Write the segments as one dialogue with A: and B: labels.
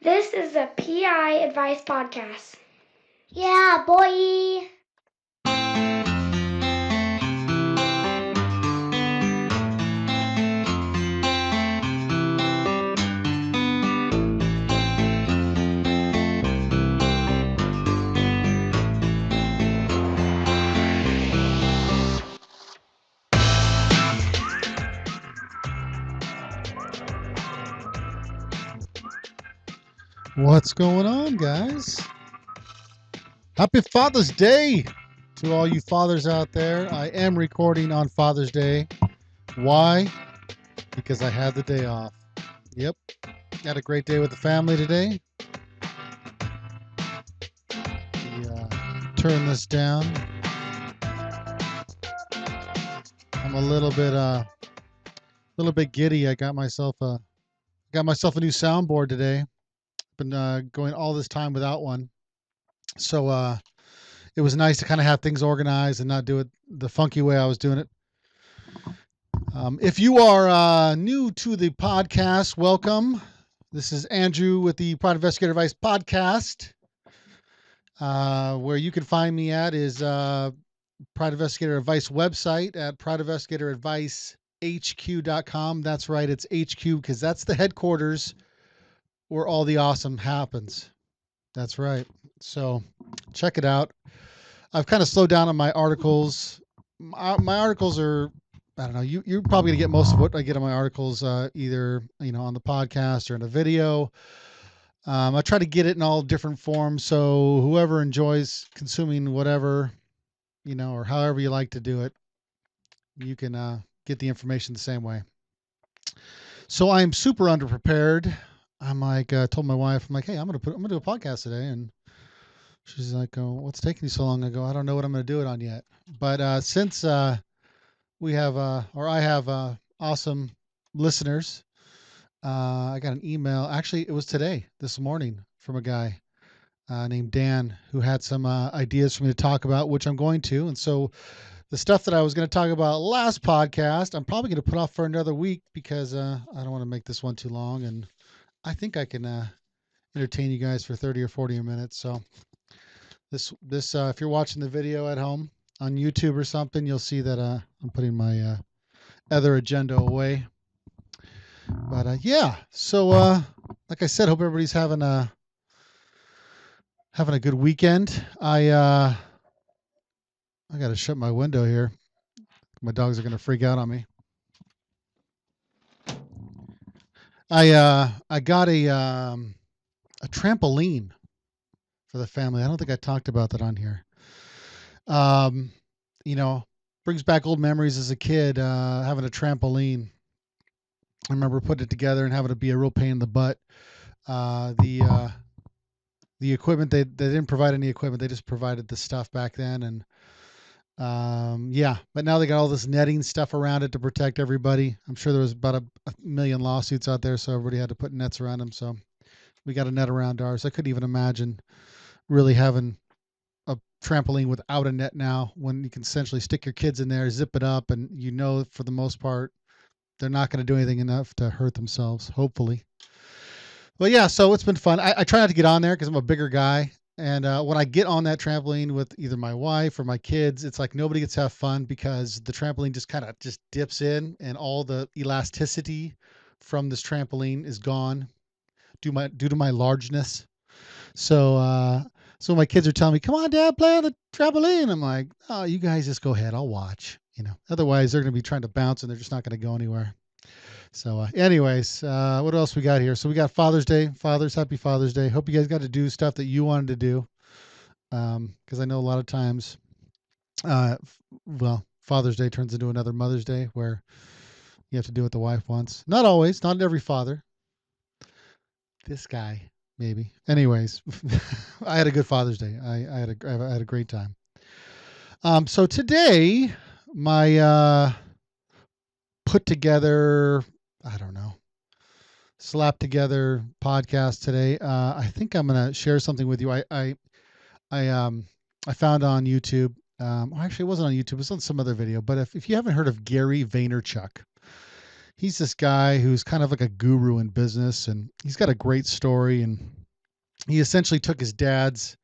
A: This is a PI Advice Podcast.
B: Yeah, boy.
C: What's going on, guys? Happy Father's Day to all you fathers out there. I am recording on Father's Day. Why? Because I had the day off. Yep. Had a great day with the family today. Turn this down. I'm a little bit giddy. I got myself a new soundboard today. Been going all this time without one. So it was nice to kind of have things organized and not do it the funky way I was doing it. If you are new to the podcast, welcome. This is Andrew with the Pride Investigator Advice Podcast. Where you can find me at is Pride Investigator Advice website at prideinvestigatoradvicehq.com. That's right, it's HQ because that's the headquarters where all the awesome happens. That's right. So check it out. I've kind of slowed down on my articles. My articles are, I don't know, you're probably going to get most of what I get on my articles either, on the podcast or in a video. I try to get it in all different forms. So whoever enjoys consuming whatever, or however you like to do it, you can get the information the same way. So I'm super underprepared. I'm like, told my wife, I'm like, hey, I'm gonna do a podcast today, and she's like, oh, what's taking you so long? I go, I don't know what I'm gonna do it on yet. But since we have, or I have awesome listeners, I got an email. Actually, it was this morning, from a guy named Dan who had some ideas for me to talk about, which I'm going to. And so the stuff that I was going to talk about last podcast, I'm probably going to put off for another week because I don't want to make this one too long. And I think I can entertain you guys for 30 or 40 minutes. So this if you're watching the video at home on YouTube or something, you'll see that I'm putting my other agenda away. But yeah, so like I said, hope everybody's having a good weekend. I got to shut my window here. My dogs are going to freak out on me. I got a trampoline for the family. I don't think I talked about that on here. Brings back old memories as a kid, having a trampoline. I remember putting it together and having it be a real pain in the butt. The equipment, they didn't provide any equipment. They just provided the stuff back then. And but now they got all this netting stuff around it to protect everybody. I'm sure there was about a million lawsuits out there, so everybody had to put nets around them. So we got a net around ours. I couldn't even imagine really having a trampoline without a net now, when you can essentially stick your kids in there, zip it up, and for the most part they're not going to do anything enough to hurt themselves, hopefully. But yeah, so it's been fun. I try not to get on there because I'm a bigger guy. And when I get on that trampoline with either my wife or my kids, it's like nobody gets to have fun because the trampoline just kind of dips in, and all the elasticity from this trampoline is gone due to my largeness. So my kids are telling me, "Come on, Dad, play on the trampoline." I'm like, "Oh, you guys just go ahead. I'll watch." Otherwise they're going to be trying to bounce and they're just not going to go anywhere. So anyways, what else we got here? So we got Father's Day. Happy Father's Day. Hope you guys got to do stuff that you wanted to do. Because I know a lot of times, Father's Day turns into another Mother's Day where you have to do what the wife wants. Not always, not every father. This guy, maybe. Anyways, I had a good Father's Day. I had a great time. So today, my put together, I don't know, slap together podcast today. I think I'm gonna share something with you. I found on YouTube. Actually, it wasn't on YouTube. It was on some other video. But if you haven't heard of Gary Vaynerchuk, he's this guy who's kind of like a guru in business, and he's got a great story. And he essentially took his dad's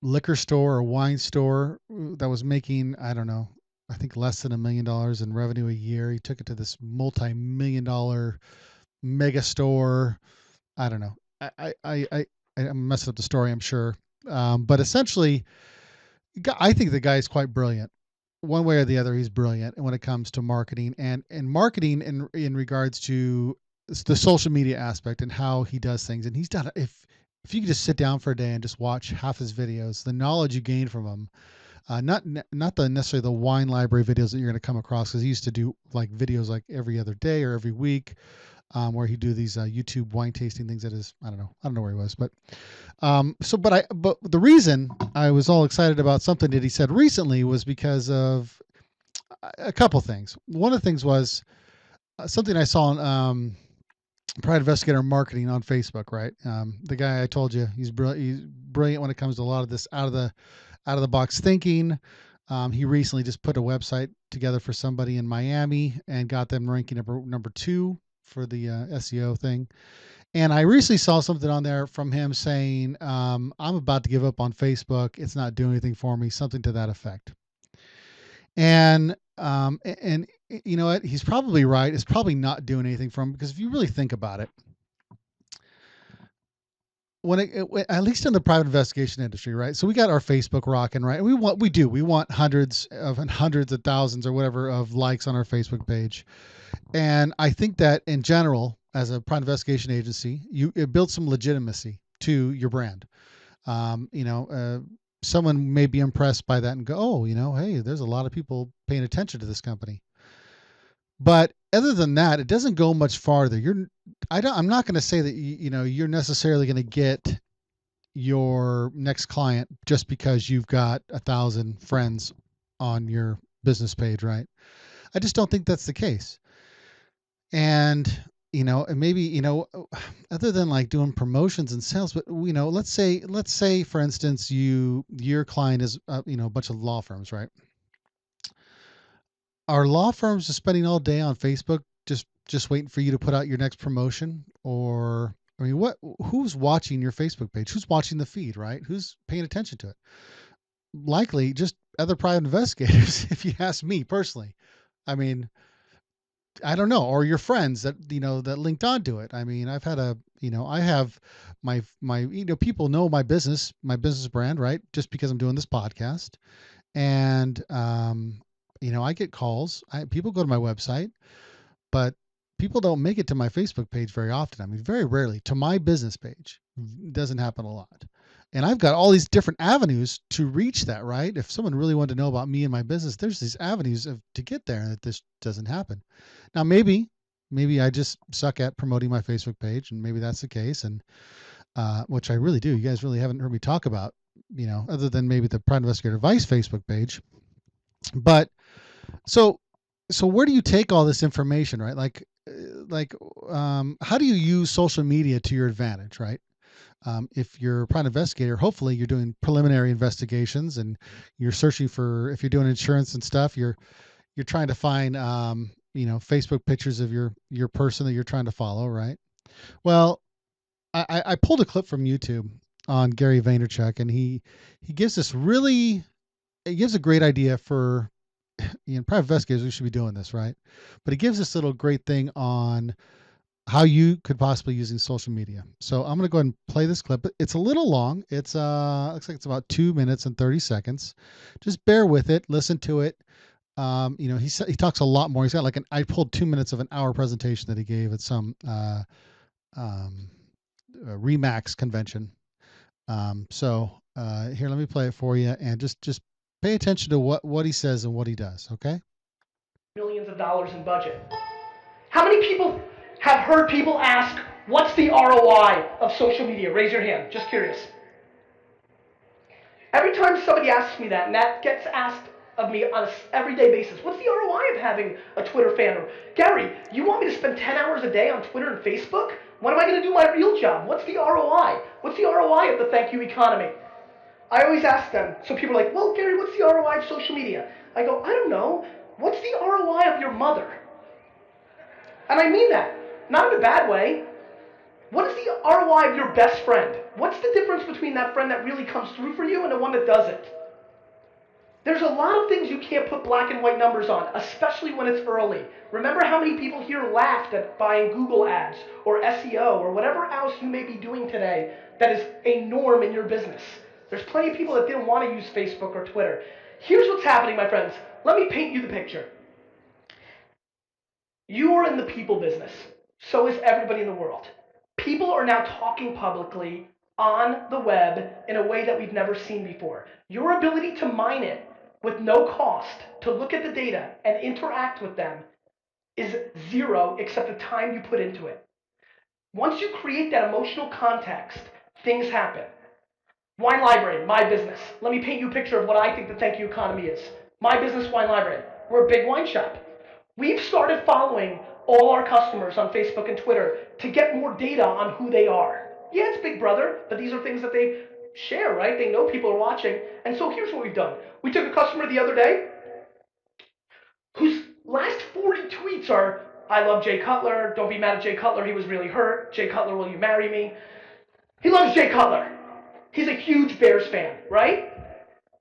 C: liquor store or wine store that was making, I don't know, I think less than $1 million in revenue a year. He took it to this multi-million-dollar mega store. I don't know. I'm messing up the story, I'm sure. But essentially, I think the guy is quite brilliant. One way or the other, he's brilliant when it comes to marketing and marketing in regards to the social media aspect and how he does things. And he's done, if you could just sit down for a day and just watch half his videos, the knowledge you gain from him, not the necessarily the wine library videos that you're going to come across, because he used to do like videos like every other day or every week, where he'd do these YouTube wine tasting things. That is, I don't know where he was, but but the reason I was all excited about something that he said recently was because of a couple things. One of the things was something I saw on Private Investigator Marketing on Facebook. Right, the guy I told you, he's brilliant when it comes to a lot of this out of the box thinking. He recently just put a website together for somebody in Miami and got them ranking number 2 for the SEO thing. And I recently saw something on there from him saying, I'm about to give up on Facebook. It's not doing anything for me, something to that effect. And you know what? He's probably right. It's probably not doing anything for him, because if you really think about it, at least in the private investigation industry, right? So we got our Facebook rocking, right? We want hundreds of thousands or whatever of likes on our Facebook page. And I think that in general, as a private investigation agency, it builds some legitimacy to your brand. Someone may be impressed by that and go, oh, hey, there's a lot of people paying attention to this company. But other than that, it doesn't go much farther. I'm not going to say that you're necessarily going to get your next client just because you've got 1,000 friends on your business page, right? I just don't think that's the case. And and maybe other than like doing promotions and sales, but let's say for instance your client is a bunch of law firms, right? Are law firms just spending all day on Facebook just waiting for you to put out your next promotion? Or I mean, who's watching your Facebook page? Who's watching the feed, right? Who's paying attention to it? Likely just other private investigators, if you ask me personally. I mean, I don't know, or your friends that that linked onto it. I mean, I've had I have my people know my business brand, right? Just because I'm doing this podcast, and I get calls. People go to my website, but people don't make it to my Facebook page very often. I mean, very rarely to my business page. It doesn't happen a lot. And I've got all these different avenues to reach that, right? If someone really wanted to know about me and my business, there's these avenues to get there, that this doesn't happen. Now, maybe I just suck at promoting my Facebook page, and maybe that's the case, and which I really do. You guys really haven't heard me talk about, other than maybe the Private Investigator Advice Facebook page. But so where do you take all this information, right? How do you use social media to your advantage, right? If you're a private investigator, hopefully you're doing preliminary investigations and you're searching for, if you're doing insurance and stuff, you're trying to find, Facebook pictures of your person that you're trying to follow, right? Well, I pulled a clip from YouTube on Gary Vaynerchuk, and he gives a great idea for private investigators. We should be doing this, right? But he gives this little great thing on how you could possibly using social media. So I'm going to go ahead and play this clip. It's a little long. It's looks like it's about 2 minutes and 30 seconds. Just bear with it. Listen to it. He talks a lot more. He's got I pulled 2 minutes of an hour presentation that he gave at some Remax convention. Here, let me play it for you, and just pay attention to what he says and what he does. Okay.
D: Millions of dollars in budget. How many people have heard people ask, what's the ROI of social media? Raise your hand, just curious. Every time somebody asks me that, and that gets asked of me on an everyday basis, what's the ROI of having a Twitter fan? Or, Gary, you want me to spend 10 hours a day on Twitter and Facebook? When am I going to do my real job? What's the ROI? What's the ROI of the thank you economy? I always ask them, so people are like, well, Gary, what's the ROI of social media? I go, I don't know. What's the ROI of your mother? And I mean that, not in a bad way. What is the ROI of your best friend? What's the difference between that friend that really comes through for you and the one that doesn't? There's a lot of things you can't put black and white numbers on, especially when it's early. Remember how many people here laughed at buying Google ads or SEO or whatever else you may be doing today that is a norm in your business. There's plenty of people that didn't want to use Facebook or Twitter. Here's what's happening, my friends. Let me paint you the picture. You are in the people business. So is everybody in the world. People are now talking publicly on the web in a way that we've never seen before. Your ability to mine it with no cost, to look at the data and interact with them, is zero except the time you put into it. Once you create that emotional context, things happen. Wine Library, my business. Let me paint you a picture of what I think the thank you economy is. My business, Wine Library. We're a big wine shop. We've started following all our customers on Facebook and Twitter to get more data on who they are. Yeah, it's Big Brother, but these are things that they share, right? They know people are watching. And so here's what we've done. We took a customer the other day whose last 40 tweets are, I love Jay Cutler, don't be mad at Jay Cutler, he was really hurt. Jay Cutler, will you marry me? He loves Jay Cutler. He's a huge Bears fan, right?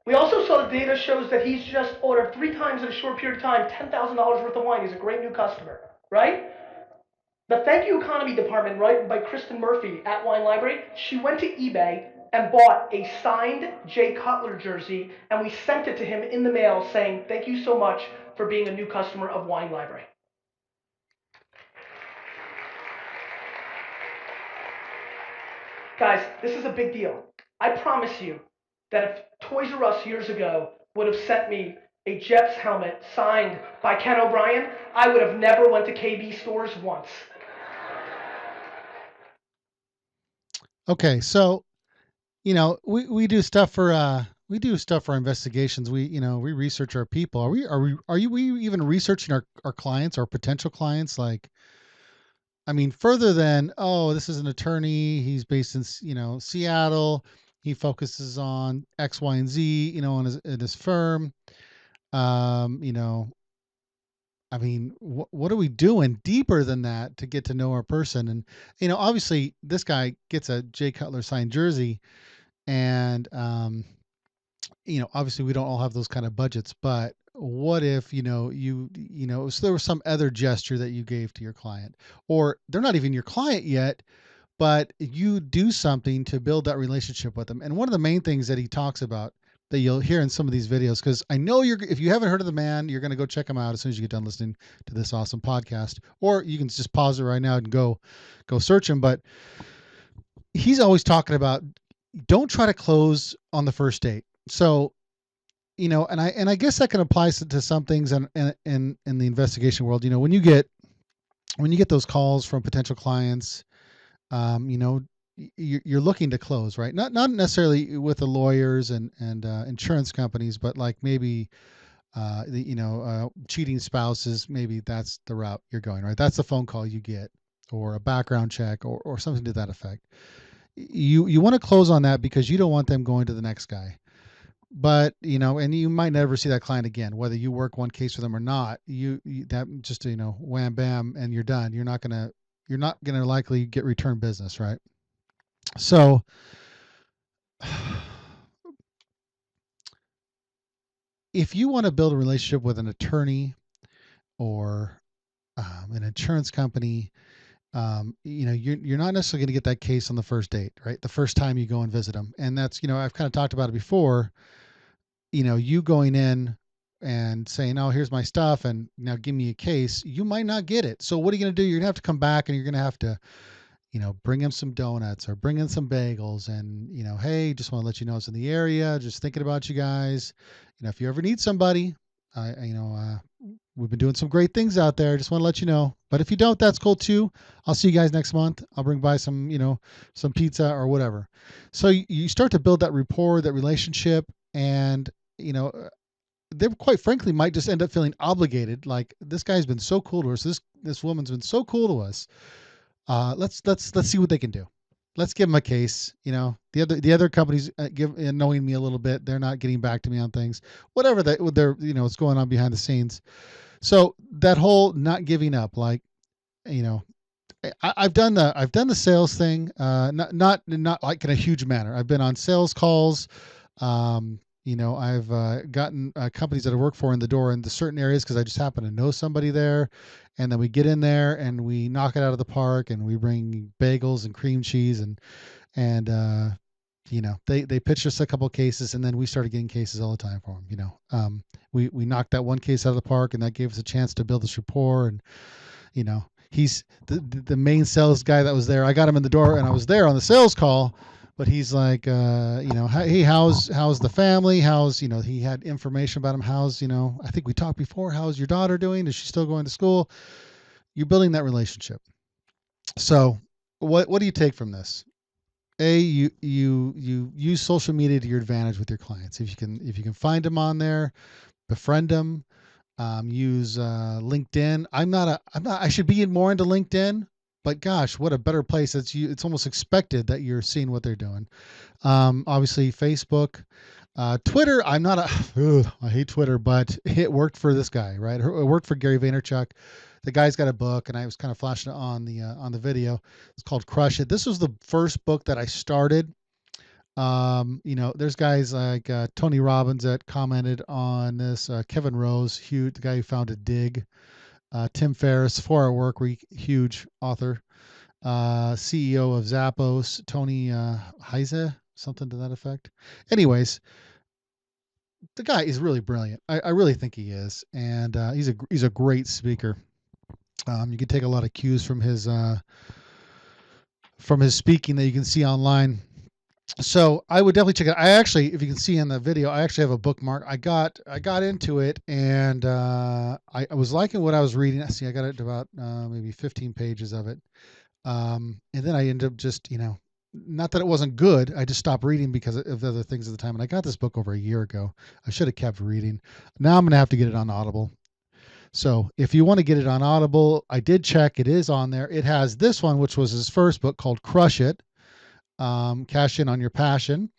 D: We also saw the data shows that he's just ordered 3 times in a short period of time, $10,000 worth of wine. He's a great new customer, right? The Thank You Economy Department, right, by Kristen Murphy at Wine Library, she went to eBay and bought a signed Jay Cutler jersey, and we sent it to him in the mail saying, thank you so much for being a new customer of Wine Library. Guys, this is a big deal. I promise you that if Toys R Us years ago would have sent me a Jets helmet signed by Ken O'Brien, I would have never went to KB stores once.
C: Okay, so we do stuff for our investigations. We research our people. Are we even researching our clients, our potential clients? Like, I mean, further than, oh, this is an attorney, he's based in Seattle, he focuses on X, Y, and Z, in his firm. I mean, what are we doing deeper than that to get to know our person? And obviously this guy gets a Jay Cutler signed jersey, and obviously we don't all have those kind of budgets, but what if so there was some other gesture that you gave to your client, or they're not even your client yet, but you do something to build that relationship with them. And one of the main things that he talks about that you'll hear in some of these videos, because I know if you haven't heard of the man, you're going to go check him out as soon as you get done listening to this awesome podcast, or you can just pause it right now and go search him. But he's always talking about, don't try to close on the first date. So, and I guess that can apply to some things in the investigation world. When you get those calls from potential clients, you're looking to close, right? Not necessarily with the lawyers and insurance companies, but like maybe cheating spouses. Maybe that's the route you're going, right? That's the phone call you get, or a background check, or something to that effect. You want to close on that because you don't want them going to the next guy. But and you might never see that client again, whether you work one case for them or not. You that just wham bam and you're done. You're not gonna likely get return business, right? So if you want to build a relationship with an attorney or an insurance company, you're not necessarily going to get that case on the first date, right? The first time you go and visit them. And that's, I've kind of talked about it before, you going in and saying, oh, here's my stuff, and now give me a case. You might not get it. So what are you going to do? You're going to have to come back, and you're going to have to, bring him some donuts or bring in some bagels, and, hey, just want to let you know it's in the area. Just thinking about you guys. If you ever need somebody, we've been doing some great things out there. Just want to let you know. But if you don't, that's cool too. I'll see you guys next month. I'll bring by some, some pizza or whatever. So you start to build that rapport, that relationship, and, they quite frankly might just end up feeling obligated. Like, this guy's been so cool to us. This woman's been so cool to us. Let's see what they can do. Let's give them a case. The other companies knowing me a little bit, they're not getting back to me on things, whatever they're, what's going on behind the scenes. So that whole not giving up, like, I've done the sales thing, not like in a huge manner. I've been on sales calls. I've gotten companies that I work for in the door in the certain areas because I just happen to know somebody there, and then we get in there and we knock it out of the park, and we bring bagels and cream cheese and they pitched us a couple of cases, and then we started getting cases all the time for them. We knocked that one case out of the park, and that gave us a chance to build this rapport. And he's the main sales guy that was there. I got him in the door, and I was there on the sales call, but he's like, hey, how's the family? How's he had information about him. How's I think we talked before. How's your daughter doing? Is she still going to school? You're building that relationship. So what do you take from this? You use social media to your advantage with your clients. If you can find them on there, befriend them. Use LinkedIn. I should be more into LinkedIn, but gosh, what a better place. It's almost expected that you're seeing what they're doing. Obviously Facebook, Twitter. I hate Twitter, but it worked for this guy, right? It worked for Gary Vaynerchuk. The guy's got a book, and I was kind of flashing it on the video. It's called Crush It. This was the first book that I started. There's guys like Tony Robbins that commented on this, Kevin Rose, huge, the guy who founded Dig, Tim Ferriss, 4 Hour Work Week, huge author, CEO of Zappos, Tony Heise, something to that effect. Anyways, the guy is really brilliant. I really think he is, and he's a great speaker. You can take a lot of cues from his speaking that you can see online. So I would definitely check it out. I actually, if you can see in the video, I actually have a bookmark. I got into it, and I was liking what I was reading. See, I got it to about maybe 15 pages of it. And then I ended up just, not that it wasn't good. I just stopped reading because of other things at the time. And I got this book over a year ago. I should have kept reading. Now I'm going to have to get it on Audible. So if you want to get it on Audible, I did check. It is on there. It has this one, which was his first book, called Crush It. Cash In on Your Passion,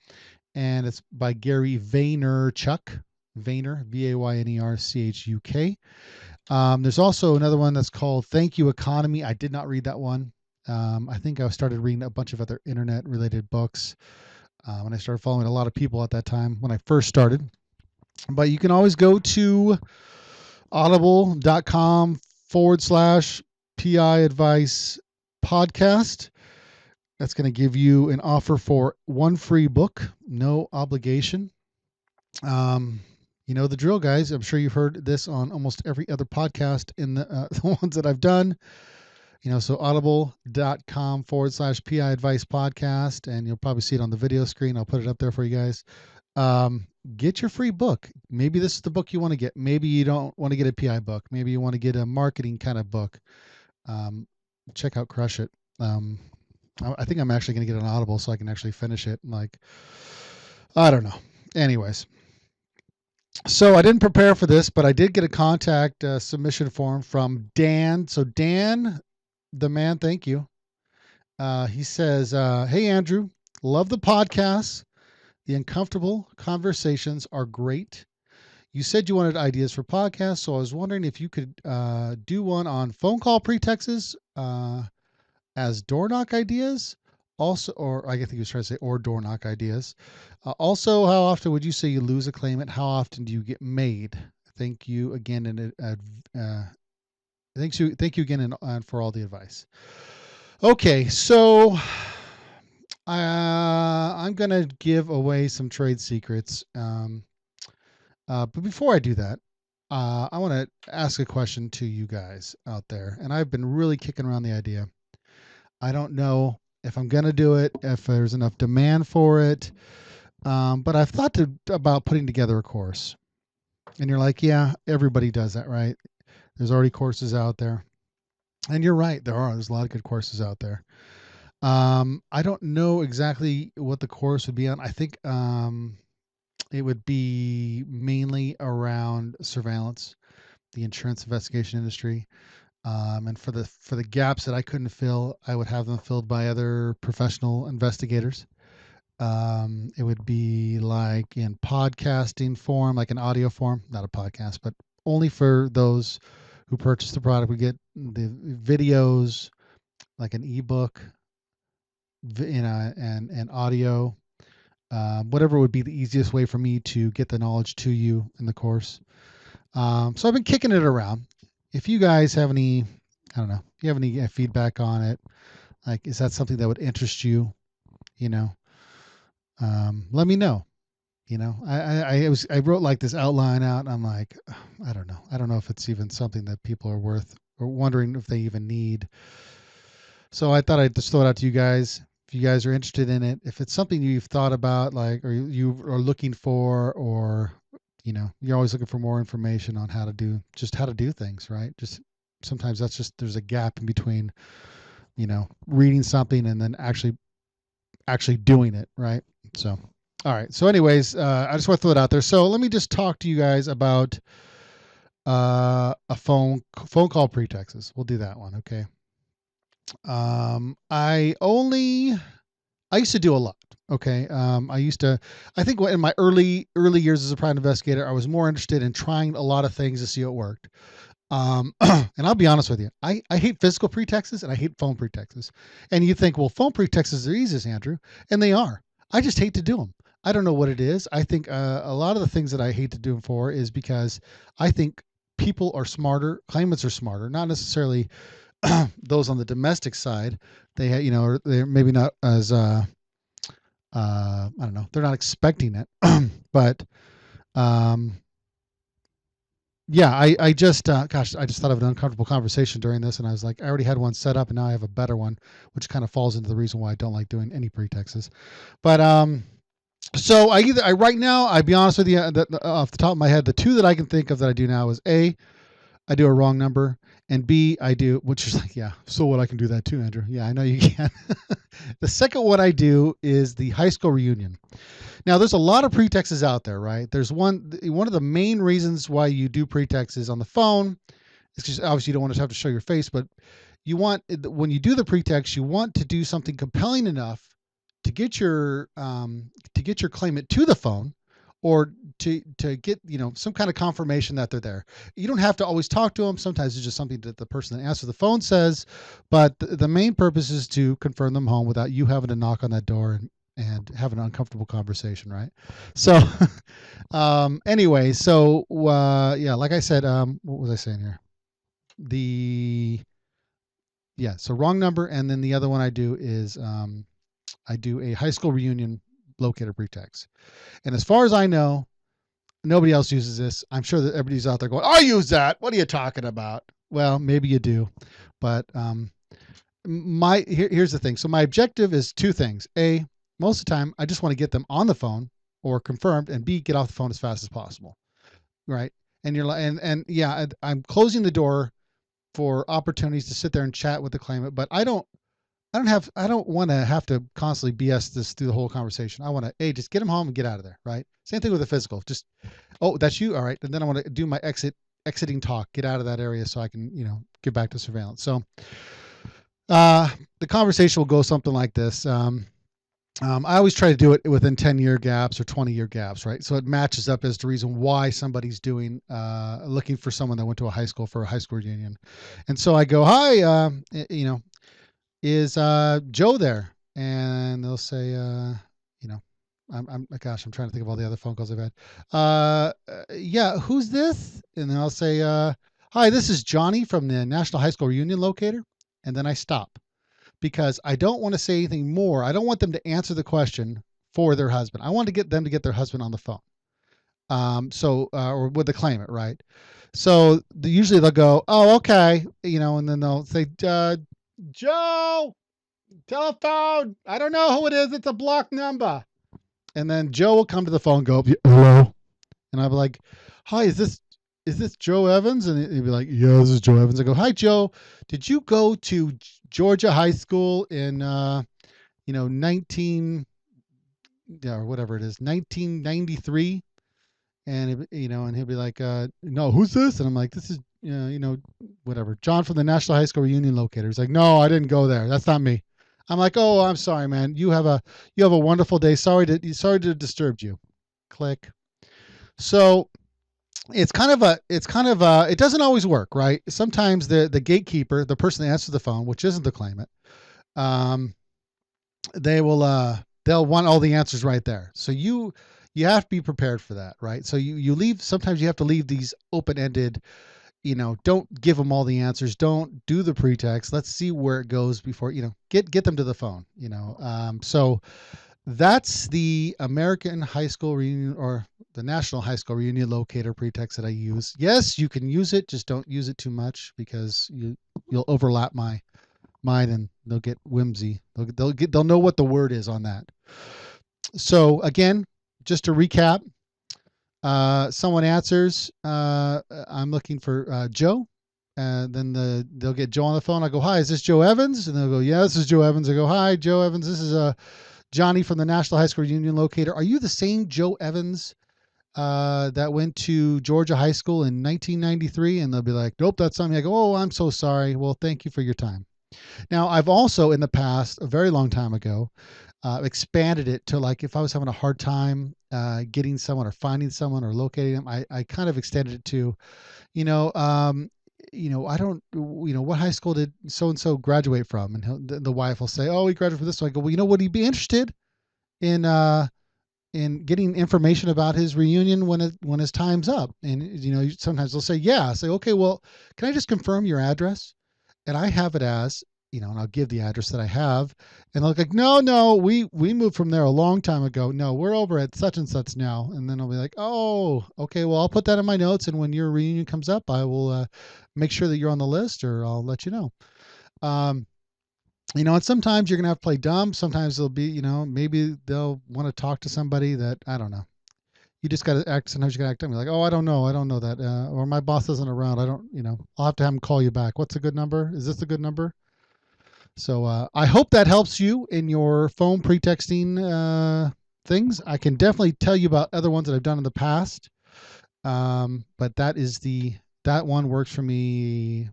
C: and it's by Gary Vaynerchuk. Vayner, Vaynerchuk. There's also another one that's called Thank You Economy. I did not read that one. I think I started reading a bunch of other internet related books when I started following a lot of people at that time when I first started. But you can always go to audible.com/PI Advice Podcast. That's going to give you an offer for 1 free book, no obligation. You know the drill, guys. I'm sure you've heard this on almost every other podcast in the ones that I've done. So audible.com/PI Advice Podcast, and you'll probably see it on the video screen. I'll put it up there for you guys. Get your free book. Maybe this is the book you want to get. Maybe you don't want to get a PI book. Maybe you want to get a marketing kind of book. Check out Crush It. I think I'm actually going to get an Audible so I can actually finish it. I don't know. Anyways, so I didn't prepare for this, but I did get a contact submission form from Dan. So Dan, the man, thank you. He says, hey, Andrew, love the podcast. The uncomfortable conversations are great. You said you wanted ideas for podcasts, so I was wondering if you could do one on phone call pretexts as door knock ideas. Also, or I think he was trying to say, or door knock ideas. Also, how often would you say you lose a claimant? How often do you get made? Thank you again, and thank you again, and for all the advice. Okay, so I'm gonna give away some trade secrets. But before I do that, I want to ask a question to you guys out there, and I've been really kicking around the idea. I don't know if I'm going to do it, if there's enough demand for it, but I've thought about putting together a course. And you're like, yeah, everybody does that, right? There's already courses out there. And you're right, there's a lot of good courses out there. I don't know exactly what the course would be on. I think it would be mainly around surveillance, the insurance investigation industry. And for the gaps that I couldn't fill, I would have them filled by other professional investigators. It would be like in podcasting form, like an audio form, not a podcast, but only for those who purchase the product. We get the videos, like an ebook, and audio, whatever would be the easiest way for me to get the knowledge to you in the course. So I've been kicking it around. If you guys have any, I don't know, if you have any feedback on it, like, is that something that would interest you? Let me know. I wrote like this outline out, and I'm like, I don't know. I don't know if it's even something that people are worth or wondering if they even need. So I thought I'd just throw it out to you guys. If you guys are interested in it, if it's something you've thought about, like, or you are looking for, or you're always looking for more information on how to do things, right? Just sometimes there's a gap in between, reading something and then actually doing it, right? So, all right. So, anyways, I just want to throw it out there. So, let me just talk to you guys about a phone call pretexts. We'll do that one, okay? I used to do a lot. Okay. I think in my early years as a private investigator, I was more interested in trying a lot of things to see what worked. And I'll be honest with you, I hate physical pretexts and I hate phone pretexts. And you think, well, phone pretexts are the easiest, Andrew, and they are. I just hate to do them. I don't know what it is. I think a lot of the things that I hate to do them for is because I think people are smarter, claimants are smarter, not necessarily those on the domestic side. They're maybe not as I don't know, they're not expecting it. But yeah, I just I just thought of an uncomfortable conversation during this, and I was like, I already had one set up, and now I have a better one, which kind of falls into the reason why I don't like doing any pretexts. But so I right now, I'll be honest with you, off the top of my head, the two that I can think of that I do now is A, I do a wrong number, and B, I do, which is like, yeah, so what, I can do that too, Andrew. Yeah, I know you can. The second one I do is the high school reunion. Now, there's a lot of pretexts out there, right? There's one of the main reasons why you do pretexts on the phone is because obviously you don't want to have to show your face, but when you do the pretext, you want to do something compelling enough to get your claimant to the phone, or to get some kind of confirmation that they're there. You don't have to always talk to them. Sometimes it's just something that the person that answers the phone says, but the main purpose is to confirm them home without you having to knock on that door and have an uncomfortable conversation, right? So anyway, so yeah, like I said, what was I saying here? So wrong number, and then the other one I do is I do a high school reunion locator pretext. And as far as I know, nobody else uses this. I'm sure that everybody's out there going, I use that. What are you talking about? Well, maybe you do. But here's the thing. So my objective is two things. A, most of the time, I just want to get them on the phone or confirmed, and B, get off the phone as fast as possible. Right. And you're like, and yeah, I'm closing the door for opportunities to sit there and chat with the claimant, but I don't want to have to constantly BS this through the whole conversation. I want to, just get them home and get out of there, right? Same thing with the physical. Just, oh, that's you, all right. And then I want to do my exiting talk, get out of that area so I can, get back to surveillance. So the conversation will go something like this. I always try to do it within 10-year gaps or 20-year gaps, right? So it matches up as the reason why somebody's looking for someone that went to a high school for a high school reunion. And so I go, hi, is Joe there? And they'll say, I'm gosh, I'm trying to think of all the other phone calls I've had. Yeah, who's this? And then I'll say, hi, this is Johnny from the National High School Reunion Locator. And then I stop because I don't want to say anything more. I don't want them to answer the question for their husband. I want to get them to get their husband on the phone. Or with the claimant, right? So usually they'll go, oh, okay. And then they'll say, Joe, telephone. I don't know who it is. It's a blocked number. And then Joe will come to the phone and go, hello. And I'll be like, hi, is this Joe Evans? And he'd be like, yeah, this is Joe Evans. I go, hi, Joe. Did you go to Georgia High School in, 1993? And, and he'll be like, no, who's this? And I'm like, this is, whatever, John from the National High School Reunion Locator. He's like, no, I didn't go there. That's not me. I'm like, oh, I'm sorry, man. You have a wonderful day. Sorry to disturb you. Click. So it doesn't always work, right? Sometimes the gatekeeper, the person that answers the phone, which isn't the claimant, um, they'll want all the answers right there. So you have to be prepared for that, right? So you leave, sometimes you have to leave these open-ended, don't give them all the answers. Don't do the pretext. Let's see where it goes before, get them to the phone, so that's the American High School Reunion, or the National High School Reunion Locator pretext that I use. Yes, you can use it, just don't use it too much, because you'll overlap mine and they'll get whimsy. They'll know what the word is on that. So again, just to recap, someone answers, I'm looking for Joe. And then they'll get Joe on the phone. I go, hi, is this Joe Evans? And they'll go, yeah, this is Joe Evans. I go, hi, Joe Evans. This is Johnny from the National High School Reunion Locator. Are you the same Joe Evans that went to Georgia High School in 1993? And they'll be like, nope, that's something. I go, oh, I'm so sorry. Well, thank you for your time. Now, I've also in the past, a very long time ago, expanded it to, like, if I was having a hard time getting someone or finding someone or locating them, I kind of extended it to, I don't, what high school did so-and-so graduate from? And the wife will say, oh, he graduated from this. So I go, well, would he be interested in getting information about his reunion when his time's up? And, sometimes they'll say, yeah. I say, okay, well, can I just confirm your address? And I have it as, and I'll give the address that I have, and they'll go, no, we moved from there a long time ago. No, we're over at such and such now. And then I'll be like, oh, okay, well, I'll put that in my notes, and when your reunion comes up, I will make sure that you're on the list, or I'll let you know. And sometimes you're gonna have to play dumb. Sometimes they'll be, maybe they'll want to talk to somebody that, I don't know. You just got to act. Sometimes you got to act dumb. You're like, oh, I don't know that, or my boss isn't around. I don't, I'll have to have him call you back. What's a good number? Is this a good number? So I hope that helps you in your phone pretexting things. I can definitely tell you about other ones that I've done in the past, but that one works for me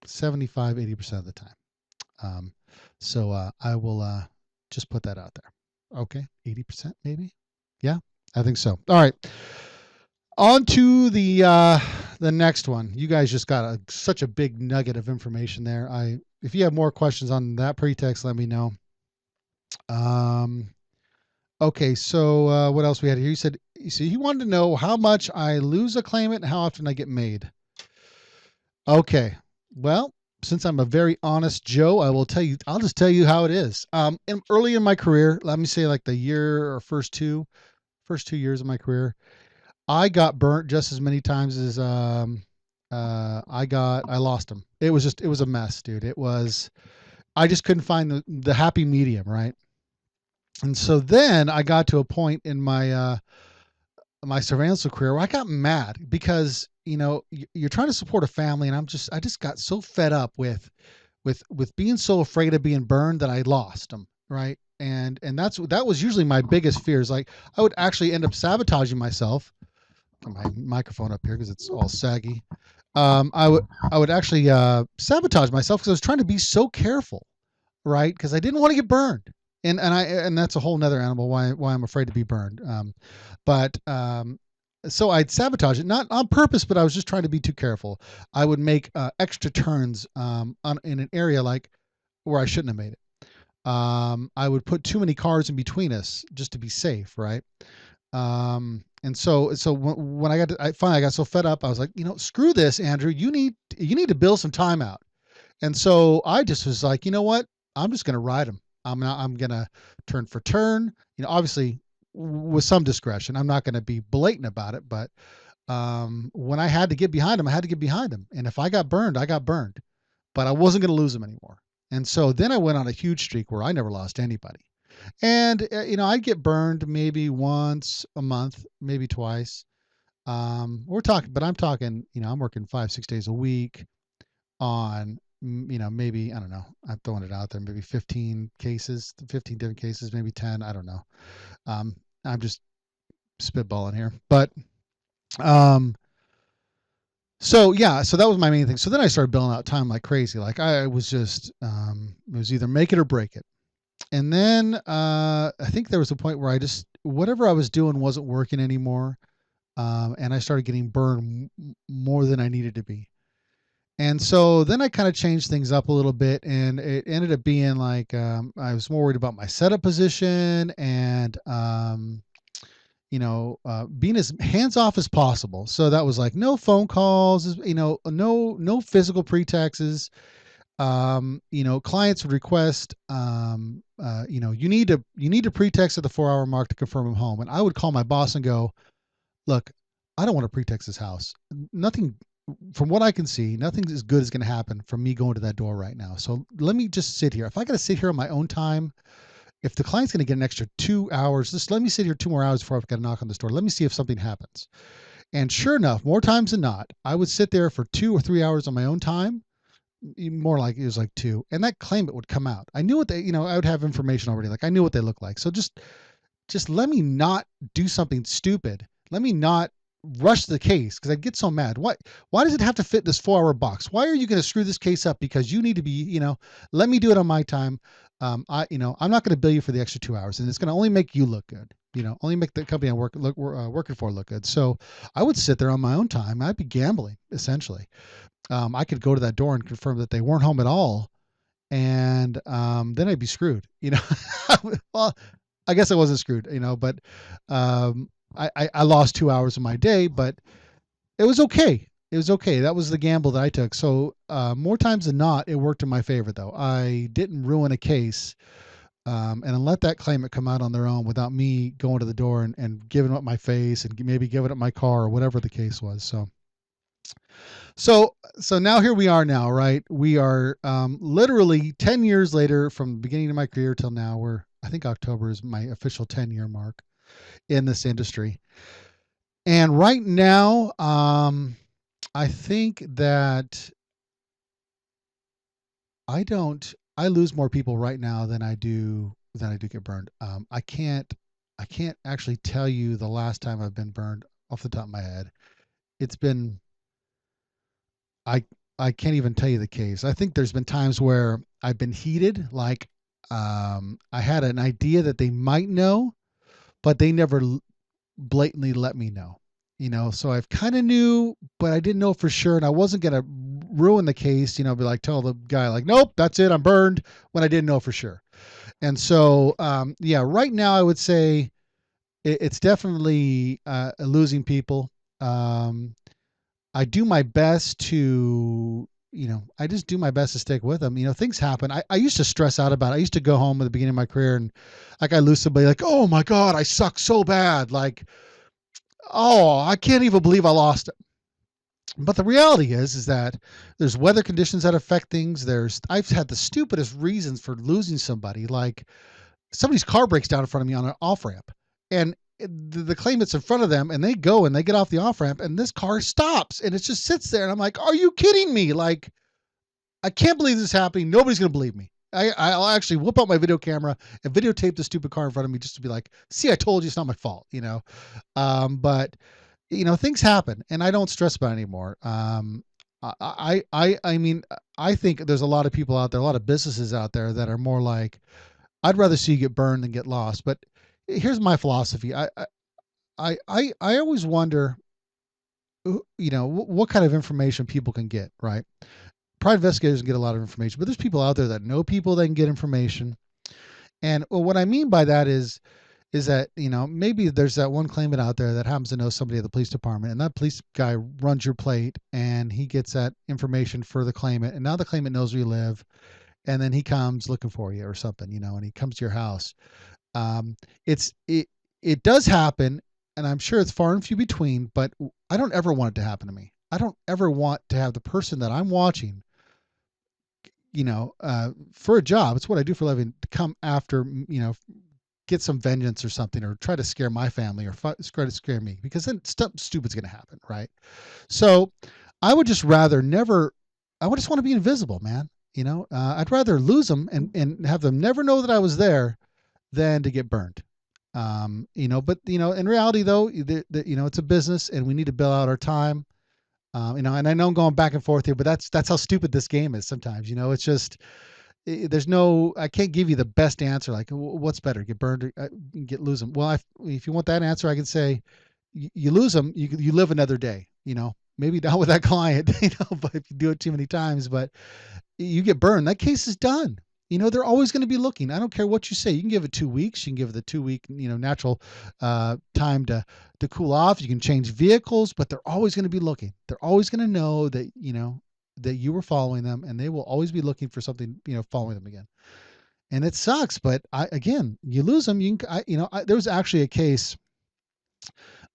C: 75, 80% of the time. So I will just put that out there. Okay, 80% maybe. Yeah, I think so. All right. On to the next one. You guys just got such a big nugget of information there. If you have more questions on that pretext, let me know. Okay, so what else we had here? You said he wanted to know how much I lose a claimant and how often I get made. Okay, well, since I'm a very honest Joe, I'll just tell you how it is. Early in my career, let me say like the year or first two years of my career, I got burnt just as many times as I lost them. It was a mess, dude. I just couldn't find the happy medium, right? And so then I got to a point in my my surveillance career where I got mad because, you're trying to support a family, and I just got so fed up with being so afraid of being burned that I lost them, right? And that was usually my biggest fears. Like, I would actually end up sabotaging myself. Put my microphone up here because it's all saggy. I would actually sabotage myself because I was trying to be so careful, right? Because I didn't want to get burned, and that's a whole nother animal why I'm afraid to be burned. So I'd sabotage it, not on purpose, but I was just trying to be too careful. I would make extra turns in an area like where I shouldn't have made it. I would put too many cars in between us just to be safe, right? And so when I finally got so fed up, I was like, screw this, Andrew. You need to build some time out. And so I just was like, you know what? I'm just going to ride them. I'm going to turn for turn, obviously with some discretion. I'm not going to be blatant about it, but when I had to get behind them, I had to get behind them. And if I got burned, I got burned, but I wasn't going to lose them anymore. And so then I went on a huge streak where I never lost anybody. And, I'd get burned maybe once a month, maybe twice. I'm talking, I'm working 5-6 days a week on, maybe, I don't know, I'm throwing it out there, maybe 15 different cases, maybe 10, I don't know. I'm just spitballing here, but, so that was my main thing. So then I started billing out time like crazy. Like I was just, it was either make it or break it. And then I think there was a point where whatever I was doing wasn't working anymore. and I started getting burned more than I needed to be. And so then I kind of changed things up a little bit, and it ended up being like I was more worried about my setup position and being as hands off as possible. So that was like no phone calls, no physical pretexts. Clients would request, you need to pretext at the 4 hour mark to confirm I'm home, and I would call my boss and go, look, I don't want to pretext this house. Nothing, from what I can see, nothing as good is going to happen from me going to that door right now. So let me just sit here. If I got to sit here on my own time, if the client's going to get an extra 2 hours, just let me sit here 2 more hours before I've got to knock on this door. Let me see if something happens. And sure enough, more times than not, I would sit there for 2 or 3 hours on my own time. More like it was like 2, and that claimant would come out. I knew what they, I would have information already. Like I knew what they looked like. So just let me not do something stupid. Let me not rush the case because I get so mad. Why does it have to fit this 4 hour box? Why are you going to screw this case up because you need to be, let me do it on my time. I'm not going to bill you for the extra 2 hours, and it's going to only make you look good. Only make the company I'm working for look good. So I would sit there on my own time. I'd be gambling essentially. I could go to that door and confirm that they weren't home at all, and then I'd be screwed. Well, I guess I wasn't screwed, but I lost 2 hours of my day, but it was okay. It was okay. That was the gamble that I took. So more times than not, it worked in my favor, though. I didn't ruin a case and let that claimant come out on their own without me going to the door and giving up my face and maybe giving up my car or whatever the case was. So now here we are now, right? We are literally 10 years later from the beginning of my career till now. I think October is my official 10-year mark in this industry. And right now, I think that I lose more people right now than I do get burned. I can't actually tell you the last time I've been burned off the top of my head. It's been, I can't even tell you the case. I think there's been times where I've been heated, like I had an idea that they might know, but they never blatantly let me know. So I've kind of knew, but I didn't know for sure, and I wasn't gonna ruin the case. Be like, tell the guy like, nope, that's it, I'm burned, when I didn't know for sure. And so, right now I would say it's definitely losing people. I do my best to, I just do my best to stick with them. Things happen. I used to stress out about it. I used to go home at the beginning of my career and like I lose somebody like, oh my God, I suck so bad. Like, oh, I can't even believe I lost it. But the reality is that there's weather conditions that affect things. I've had the stupidest reasons for losing somebody. Like somebody's car breaks down in front of me on an off ramp, and the claimant's in front of them, and they go and they get off the off ramp, and this car stops and it just sits there, and I'm like, are you kidding me? Like, I can't believe this is happening. Nobody's gonna believe me. I'll actually whip out my video camera and videotape the stupid car in front of me just to be like, see, I told you it's not my fault. But things happen, and I don't stress about it anymore. I mean, I think there's a lot of people out there, a lot of businesses out there that are more like, I'd rather see you get burned than get lost. But here's my philosophy. I always wonder, what kind of information people can get, right? Private investigators can get a lot of information, but there's people out there that know people that can get information. And what I mean by that is that, maybe there's that one claimant out there that happens to know somebody at the police department, and that police guy runs your plate and he gets that information for the claimant. And now the claimant knows where you live, and then he comes looking for you or something, and he comes to your house. It does happen, and I'm sure it's far and few between, but I don't ever want it to happen to me. I don't ever want to have the person that I'm watching, for a job, it's what I do for a living, to come after, get some vengeance or something, or try to scare my family, or try to scare me, because then stuff stupid's going to happen, right? So I would just rather never, I would just want to be invisible, man. I'd rather lose them and have them never know that I was there than to get burned. But in reality though, it's a business and we need to bill out our time. And I know I'm going back and forth here, but that's how stupid this game is sometimes. It's just, I can't give you the best answer. Like, what's better, get burned or lose them? Well, if you want that answer, I can say you lose them, you live another day, maybe not with that client, but if you do it too many times, but you get burned, that case is done. They're always going to be looking. I don't care what you say. You can give it 2 weeks. You can give it the 2 week, natural time to cool off. You can change vehicles, but they're always going to be looking. They're always going to know that, that you were following them, and they will always be looking for something, following them again. And it sucks, but again, you lose them. There was actually a case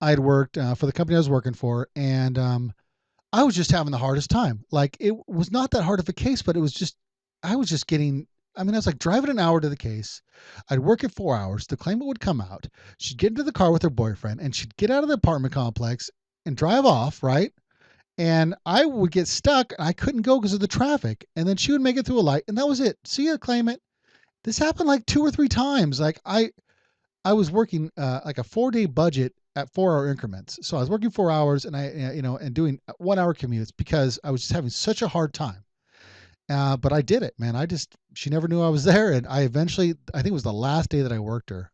C: I had worked for the company I was working for, and I was just having the hardest time. Like, it was not that hard of a case, but I was just getting, I was like driving an hour to the case. I'd work it 4 hours. The claimant would come out. She'd get into the car with her boyfriend, and she'd get out of the apartment complex and drive off, right? And I would get stuck, and I couldn't go because of the traffic. And then she would make it through a light, and that was it. See ya, claimant. This happened like 2 or 3 times. Like, I was working like a 4-day budget at 4-hour increments. So I was working 4 hours, and and doing 1 hour commutes because I was just having such a hard time. But I did it, man. She never knew I was there. And I think it was the last day that I worked her.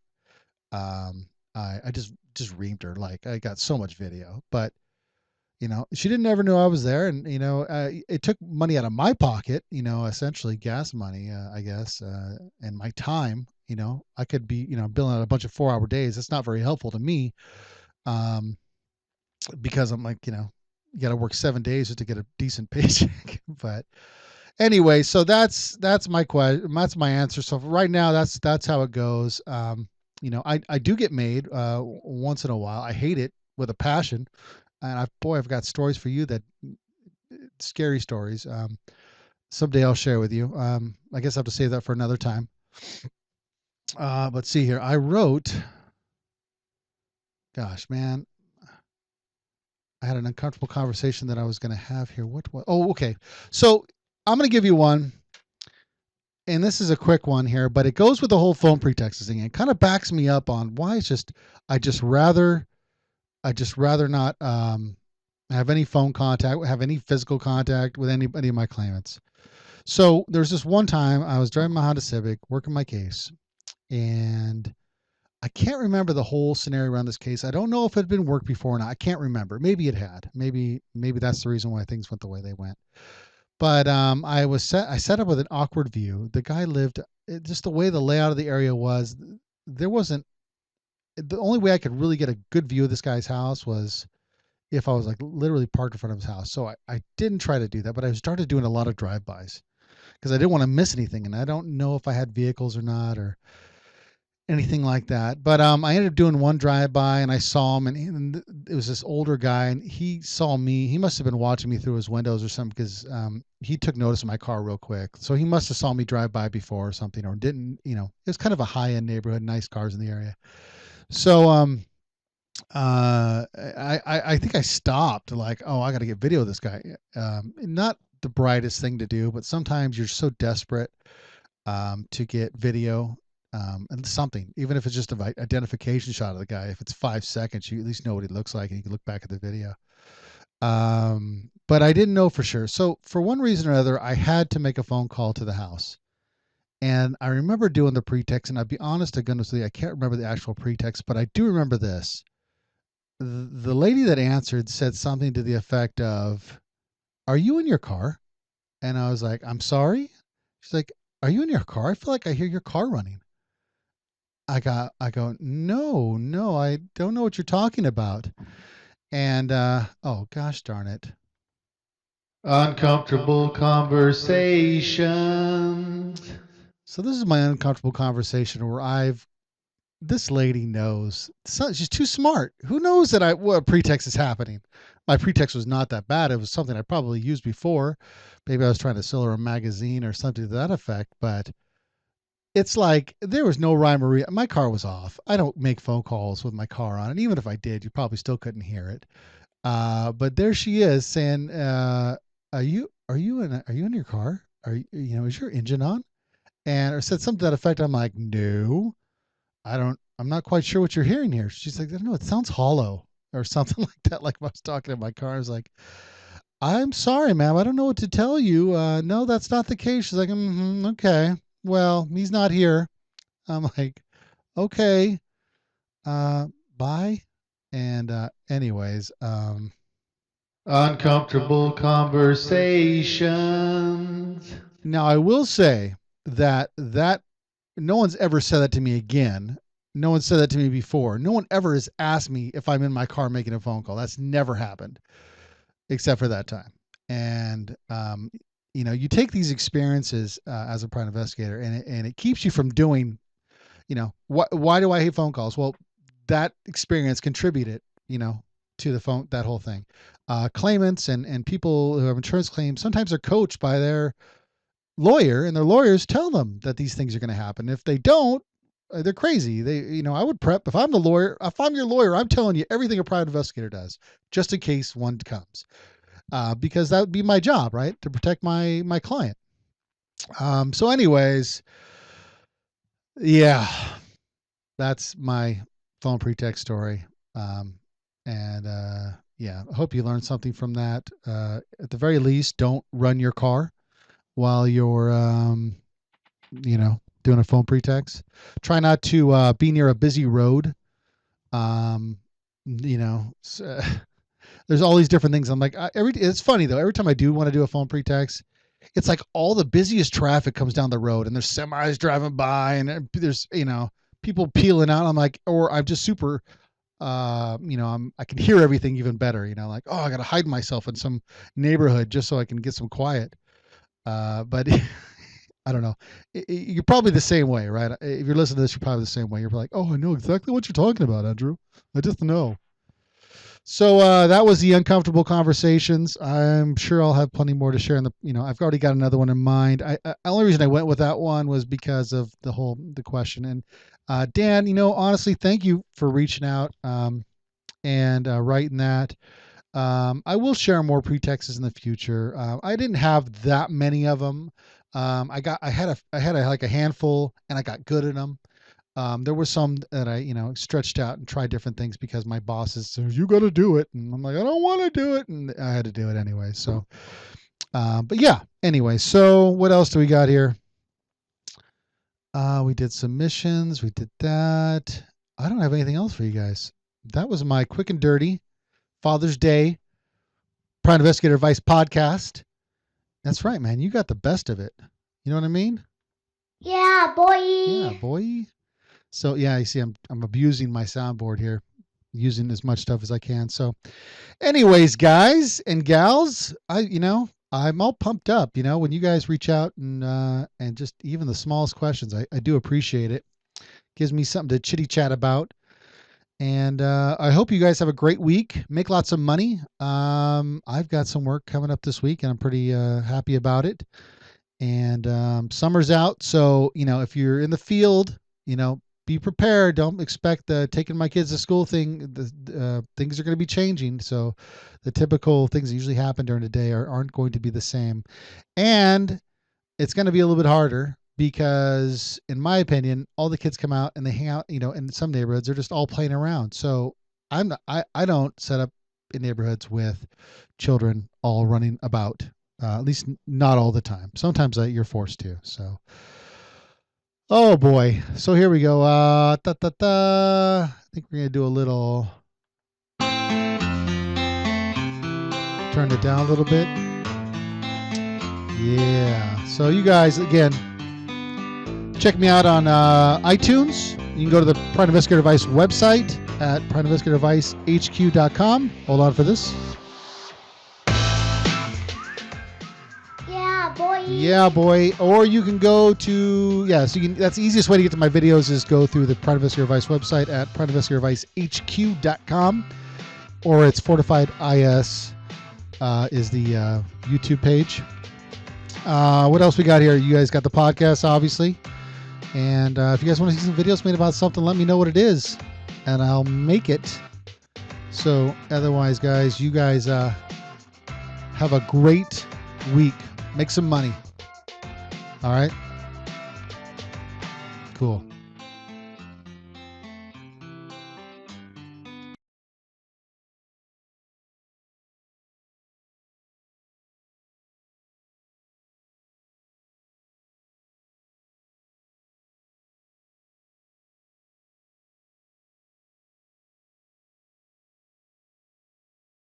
C: I just reamed her. Like, I got so much video, but she didn't ever know I was there. And, it took money out of my pocket, essentially gas money, I guess, and my time. I could be, billing out a bunch of 4-hour days. That's not very helpful to me. Because I'm like, you got to work 7 days just to get a decent paycheck. But anyway, so that's my question. That's my answer. So right now, that's how it goes. I do get made once in a while. I hate it with a passion, and I've got stories for you, that scary stories. Someday I'll share with you. I guess I have to save that for another time. Let's see here. I wrote, gosh, man, I had an uncomfortable conversation that I was going to have here. What? Oh, okay. So I'm going to give you one, and this is a quick one here, but it goes with the whole phone pretexting. It kind of backs me up on why I just rather not have any phone contact, have any physical contact with any of my claimants. So there's this one time I was driving my Honda Civic, working my case, and I can't remember the whole scenario around this case. I don't know if it had been worked before or not. I can't remember. Maybe it had. Maybe that's the reason why things went the way they went. But I set up with an awkward view. The guy lived, just the way the layout of the area was, the only way I could really get a good view of this guy's house was if I was like literally parked in front of his house. So I didn't try to do that, but I started doing a lot of drive-bys because I didn't want to miss anything. And I don't know if I had vehicles or not or anything like that. But I ended up doing one drive-by, and I saw him, and it was this older guy, and he saw me. He must have been watching me through his windows or something, because he took notice of my car real quick. So he must have saw me drive by before or something, or didn't, it was kind of a high-end neighborhood, nice cars in the area. So I think I stopped, like, oh, I got to get video of this guy. Not the brightest thing to do, but sometimes you're so desperate to get video. And something, even if it's just an identification shot of the guy, if it's 5 seconds, you at least know what he looks like, and you can look back at the video. But I didn't know for sure. So for one reason or other, I had to make a phone call to the house. And I remember doing the pretext, and I'll be honest to goodness with you, I can't remember the actual pretext, but I do remember this. The lady that answered said something to the effect of, "Are you in your car?" And I was like, "I'm sorry?" She's like, "Are you in your car? I feel like I hear your car running." I go, no, I don't know what you're talking about. And, oh gosh darn it. Uncomfortable conversations. So this is my uncomfortable conversation where this lady knows, she's too smart. Who knows that what pretext is happening? My pretext was not that bad. It was something I probably used before. Maybe I was trying to sell her a magazine or something to that effect, but it's like there was no rhyme or reason. My car was off. I don't make phone calls with my car on, and even if I did, you probably still couldn't hear it. But there she is saying, "Are you in your car? Is your engine on?" And or said something to that effect. I'm like, "No, I'm not quite sure what you're hearing here." She's like, "No, it sounds hollow," or something like that. Like if I was talking in my car, I was like, "I'm sorry, ma'am. I don't know what to tell you. No, that's not the case." She's like, "Okay. Well, he's not here." I'm like, "Okay, bye." And anyways, uncomfortable conversations. Now, I will say that no one's ever said that to me again. No one said that to me before. No one ever has asked me if I'm in my car making a phone call. That's never happened, except for that time. And you take these experiences as a private investigator, and it keeps you from doing. Why do I hate phone calls? Well, that experience contributed, to that whole thing. Claimants and people who have insurance claims sometimes are coached by their lawyer, and their lawyers tell them that these things are going to happen. If they don't, they're crazy. I would prep. If I'm your lawyer, I'm telling you everything a private investigator does, just in case one comes, because that would be my job, right, to protect my client. So, anyways, yeah, that's my phone pretext story. Yeah, I hope you learned something from that. At the very least, don't run your car while you're, doing a phone pretext. Try not to be near a busy road. There's all these different things. I'm like, it's funny though. Every time I do want to do a phone pretext, it's like all the busiest traffic comes down the road, and there's semis driving by, and there's people peeling out. I'm like, or I'm just super. I can hear everything even better. Like, oh, I got to hide myself in some neighborhood just so I can get some quiet. But I don't know. You're probably the same way, right? If you're listening to this, you're probably the same way. You're like, oh, I know exactly what you're talking about, Andrew. I just know. So that was the uncomfortable conversations. I'm sure I'll have plenty more to share. I've already got another one in mind. The only reason I went with that one was because of the question. And Dan, honestly, thank you for reaching out and writing that. I will share more pretexts in the future. I didn't have that many of them. I had like a handful, and I got good at them. There were some that I, stretched out and tried different things because my bosses said, you got to do it. And I'm like, I don't want to do it. And I had to do it anyway. So, but yeah, anyway, so what else do we got here? We did submissions. We did that. I don't have anything else for you guys. That was my quick and dirty Father's Day Private Investigator Advice podcast. That's right, man. You got the best of it. You know what I mean?
B: Yeah, boy.
C: Yeah, boy. So yeah, you see, I'm abusing my soundboard here, using as much stuff as I can. So, anyways, guys and gals, I'm all pumped up. When you guys reach out and just even the smallest questions, I do appreciate it. Gives me something to chitty chat about. And I hope you guys have a great week. Make lots of money. I've got some work coming up this week, and I'm pretty happy about it. And summer's out, so if you're in the field, be prepared. Don't expect the taking my kids to school thing. Things are going to be changing. So the typical things that usually happen during the day aren't going to be the same. And it's going to be a little bit harder because, in my opinion, all the kids come out and they hang out, in some neighborhoods, they're just all playing around. So I don't set up in neighborhoods with children all running about, at least not all the time. Sometimes you're forced to. So. Oh boy. So here we go. I think we're going to do a little, turn it down a little bit. Yeah. So you guys, again, check me out on iTunes. You can go to the Private Investigator Advice website at privateinvestigatoradvicehq.com. Hold on for this. Yeah, boy. Or you can go to, so you can, that's the easiest way to get to my videos is go through the Private Investigator Advice website at privateinvestigatoradvicehq.com, or it's Fortified IS is the YouTube page. What else we got here? You guys got the podcast, obviously. And if you guys want to see some videos made about something, let me know what it is, and I'll make it. So otherwise, guys, you guys have a great week. Make some money. All right. Cool.